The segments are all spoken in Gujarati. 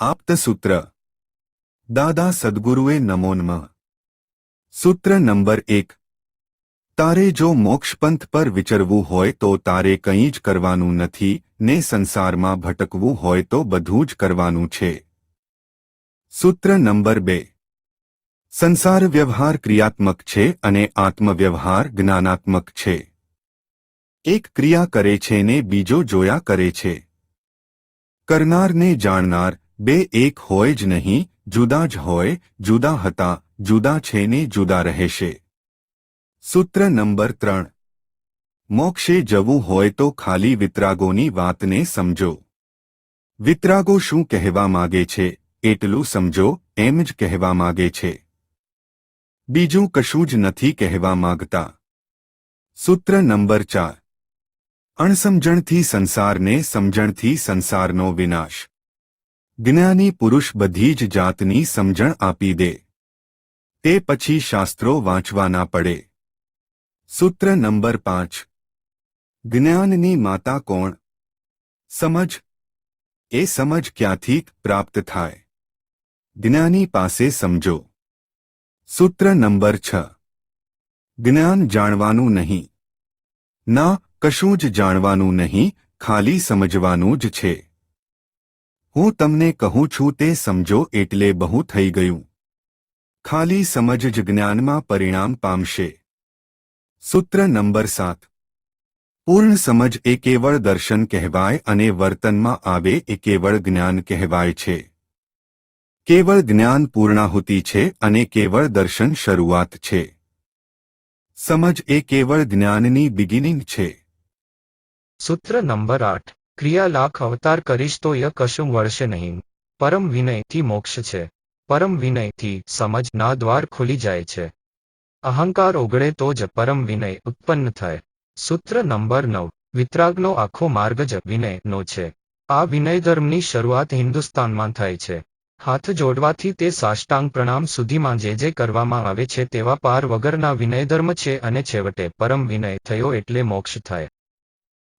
આપ્તસૂત્ર દાદા સદ્ગુરુએ નમો નમઃ। સૂત્ર નંબર 1। તારે જો મોક્ષપંથ પર વિચરવું હોય તો તારે કંઈ જ કરવાનું નથી ને સંસારમાં ભટકવું હોય તો બધું જ કરવાનું છે। સૂત્ર નંબર 2। સંસાર વ્યવહાર ક્રિયાત્મક છે અને આત્મવ્યવહાર જ્ઞાનાત્મક છે। એક ક્રિયા કરે છે ને બીજો જોયા કરે છે। કરનાર ને જાણનાર બે એક હોય જ નહીં, જુદા જ હોય, જુદા હતા, જુદા છે ને જુદા રહેશે। સૂત્ર નંબર 3। મોક્ષે જવું હોય તો ખાલી વિતરાગોની વાતને સમજો। વિતરાગો શું કહેવા માગે છે એટલું સમજો, એમ જ કહેવા માગે છે, બીજું કશું જ નથી કહેવા માગતા। સૂત્ર નંબર 4। અણસમજણથી સંસારને, સમજણથી સંસારનો વિનાશ। જ્ઞાની પુરુષ બધી જ જાતની સમજણ આપી દે, તે પછી શાસ્ત્રો વાંચવા ના પડે। સૂત્ર નંબર 5। જ્ઞાનની માતા કોણ? સમજ। એ સમજ ક્યાંથી પ્રાપ્ત થાય? જ્ઞાની પાસે સમજો। સૂત્ર નંબર 6। જ્ઞાન જાણવાનું નહીં। ના, કશું જ જાણવાનું નહીં, ખાલી સમજવાનું જ છે। હું તમને કહું છું તે સમજો એટલે બહુ થઈ ગયું। ખાલી સમજ જ જ્ઞાનમાં પરિણામ પામશે। સૂત્ર નંબર 7। પૂર્ણ સમજ એ કેવળ દર્શન કહેવાય અને વર્તનમાં આવે એ કેવળ જ્ઞાન કહેવાય છે। કેવળ જ્ઞાન પૂર્ણાહુતિ છે અને કેવળ દર્શન શરૂઆત છે। સમજ એ કેવળ જ્ઞાનની બિગિનિંગ છે। સૂત્ર નંબર 8। ક્રિયા લાખ અવતાર કરીશ તો ય કશું વળશે નહીં। પરમ વિનયથી મોક્ષ છે। પરમ વિનયથી સમજ ના દ્વાર ખુલી જાય છે। અહંકાર ઓગળે તો જ પરમ વિનય ઉત્પન્ન થાય। સૂત્ર નંબર 9। વિતરાગનો આખો માર્ગ જ વિનયનો છે। આ વિનય ધર્મની શરૂઆત હિન્દુસ્તાનમાં થાય છે। હાથ જોડવાથી તે સાષ્ટાંગ પ્રણામ સુધીમાં જે જે કરવામાં આવે છે તેવા પાર વગરના વિનયધર્મ છે અને છેવટે પરમ વિનય થયો એટલે મોક્ષ થાય।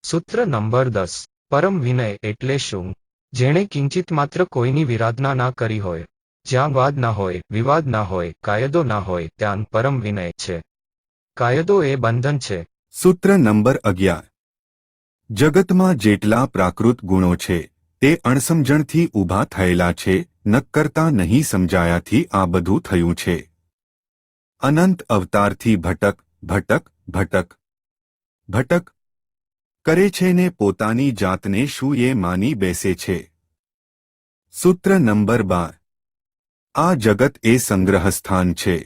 સૂત્ર નંબર 10। પરમ વિનય એટલે શું? જેણે કિંચિત માત્ર કોઈની વિરાધના ના કરી હોય, જ્યાં વાદ ના હોય, વિવાદ ના હોય, કાયદો ના હોય, ત્યાં પરમ વિનય છે। કાયદો એ બંધન છે। સૂત્ર નંબર 11। જગતમાં જેટલા પ્રાકૃત ગુણો છે તે અણસમજણથી ઊભા થયેલા છે, નક્કરતા નહીં સમજાયાથી આ બધું થયું છે। અનંત અવતારથી ભટક ભટક ભટક ભટક કરે છે ને પોતાની જાતને શું એ માની બેસે છે। સૂત્ર નંબર 12। આ જગત એ સંગ્રહસ્થાન છે।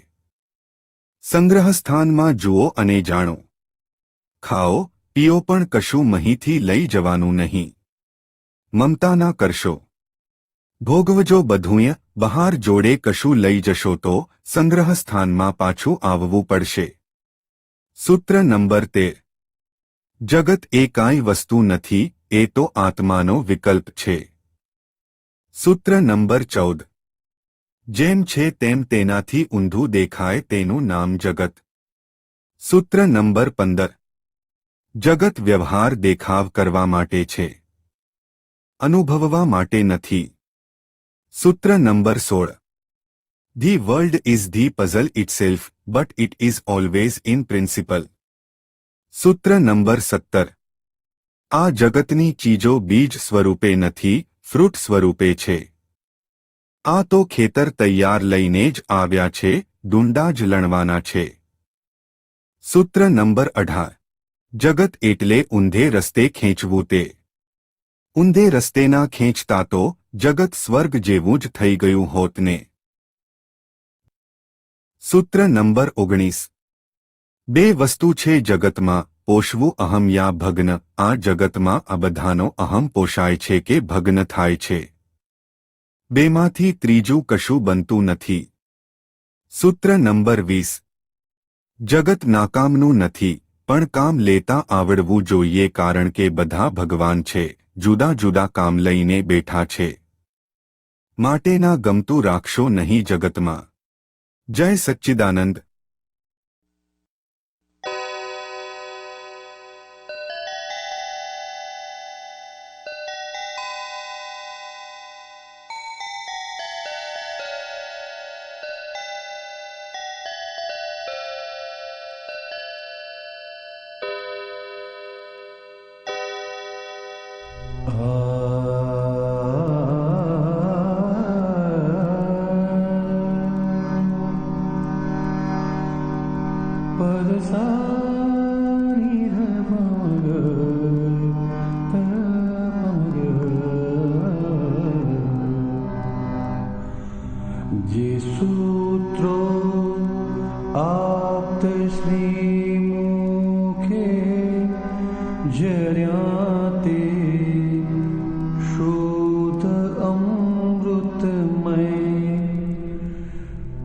સંગ્રહસ્થાનમાં જુઓ અને જાણો। ખાઓ પીઓ પણ કશું મહીથી લઈ જવાનું નહીં। મમતા ના કરશો। ભોગવજો બધુંય, બહાર જોડે કશું લઈ જશો તો સંગ્રહસ્થાનમાં પાછું આવવું પડશે। સૂત્ર નંબર 13। જગત એ કાંઈ વસ્તુ નથી, એ તો આત્માનો વિકલ્પ છે। સૂત્ર નંબર 14। જેમ છે તેમ તેનાથી ઊંધું દેખાય તેનું નામ જગત। સૂત્ર નંબર 15। જગત વ્યવહાર દેખાવ કરવા માટે છે, અનુભવવા માટે નથી। સૂત્ર number 16। The world is the puzzle itself, but it is always in principal. સૂત્ર નંબર 17। આ જગતની ચીજો બીજ સ્વરૂપે નથી, ફ્રૂટ સ્વરૂપે છે। આ તો ખેતર તૈયાર લઈને જ આવ્યા છે, ડુંડા જ લણવાના છે। સૂત્ર નંબર 18। જગત એટલે ઊંધે રસ્તે ખેંચવું તે। ઊંધે રસ્તે ના ખેંચતા તો જગત સ્વર્ગ જેવું જ થઈ ગયું હોત ને। સૂત્ર નંબર 19। બે વસ્તુ છે જગતમાં, પોષવું અહમ યા ભગ્ન। આ જગતમાં આ બધાનો અહમ પોષાય છે કે ભગ્ન થાય છે। બેમાંથી ત્રીજું કશું બનતું નથી। સૂત્ર નંબર 20। જગત નાકામનું નથી, પણ કામ લેતા આવડવું જોઈએ, કારણ કે બધા ભગવાન છે, જુદા જુદા કામ લઈને બેઠા છે। માટે ના ગમતું રાખશો નહીં જગતમાં। જય સચ્ચિદાનંદ. જે સૂત્રો આપ્ત શ્રી મુખે જર્યા તે શુદ્ધ અમૃતમય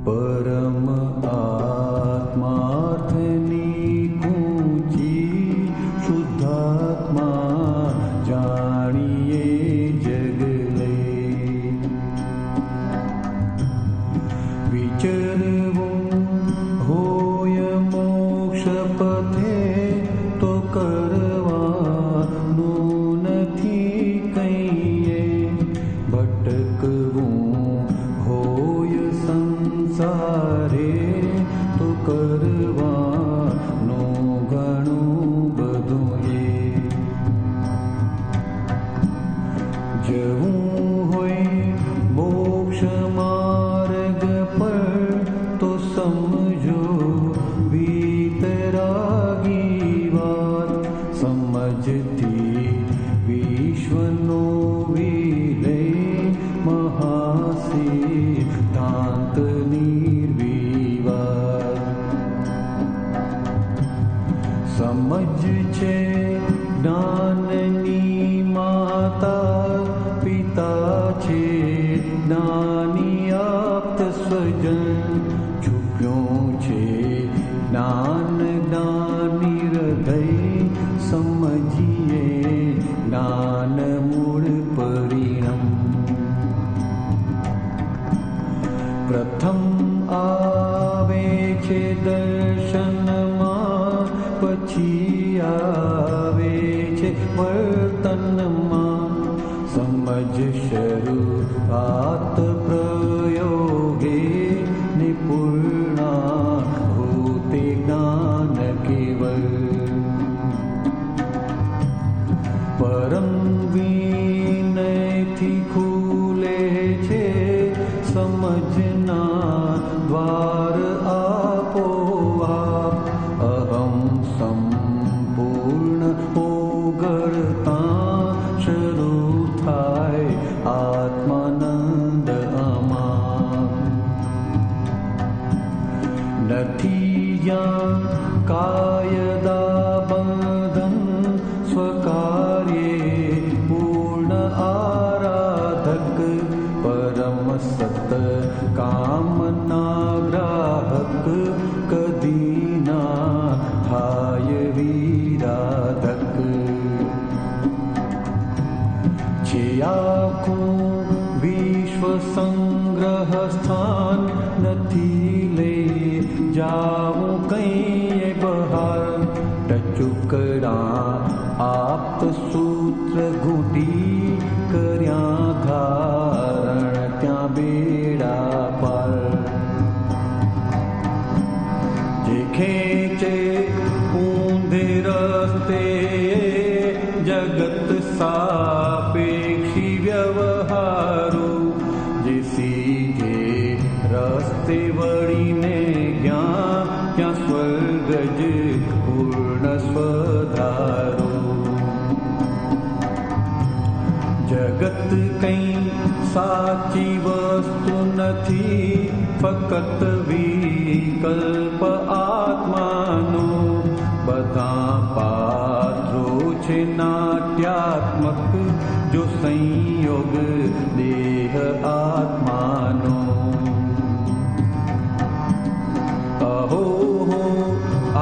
પરમ આત્માર્થની કૂંચી શુદ્ધાત્મા જાણીએ જગલે વિચરવું હોય મોક્ષ પથે તો કરવાનું નથી કઈએ ભટકવું હોય સંસારે તો કરવાનું ઘણું બધું એ જવું હોય મોક્ષ માર્ગ પર તો સમજો વિતરાગી વાત સમજથી વિશ્વનો વિલય મહાસિદ્ધાંત નિર્વિવાદ સમજ છે જ્ઞાનની માતા પિતા છે જ્ઞાની આપ્ત સ્વજન છુપ્યું છે જ્ઞાન જ્ઞાની હૃદય સમજીએ જ્ઞાન મૂળ પરિણમ પ્રથમ આવે છે દર્શનમાં પછી આવે છે વર્તનમાં સમજ શરૂઆત પ્રયોગે નિપુર્ણા હોતે જ્ઞાન કેવલ પરમ વિનયથી ખુલે છે સમજના દ્વાર આપોઆપ અહમ સંપૂર્ણ ઓગળતા શરૂ થાય આત્માનંદ આમાં નથી યા કાયદા બંધન સ્વકાર્યે પૂર્ણ આરાધક પરમ સત કામના ગ્રાહક કદી ના થાય વિરાધક છે આખું વિશ્વ સંગ્રહ સ્થાન નથી લે જાવું કઈ બહાર ટચુકડા આપ્ત સૂત્ર ઘૂંટી કર્યા ધારણ ત્યાં બેડા પર જે ખેંચે ઊંધે રસ્તે જગત સાપેક્ષી વ્યવહારો જે સીધે રસ્તે વળીને ગયા ત્યાં સ્વર્ગ જ પૂર્ણ સ્વધારો જગત કંઈ સાચી વસ્તુ નથી ફક્ત વિકલ્પ આત્માનો બધા પાત્રો છે નાટ્યાત્મક જો સંયોગ દેહ આત્માનો અહો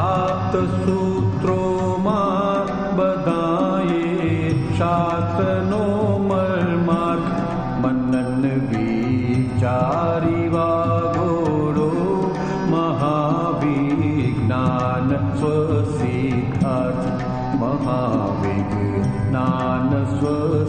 આપ્ત સૂત્રોમાં બધાએ શાસ્ત્રનો મર્માર્થ મનન વિચારી વાગોડો જ્ઞાન સ્વરૂપ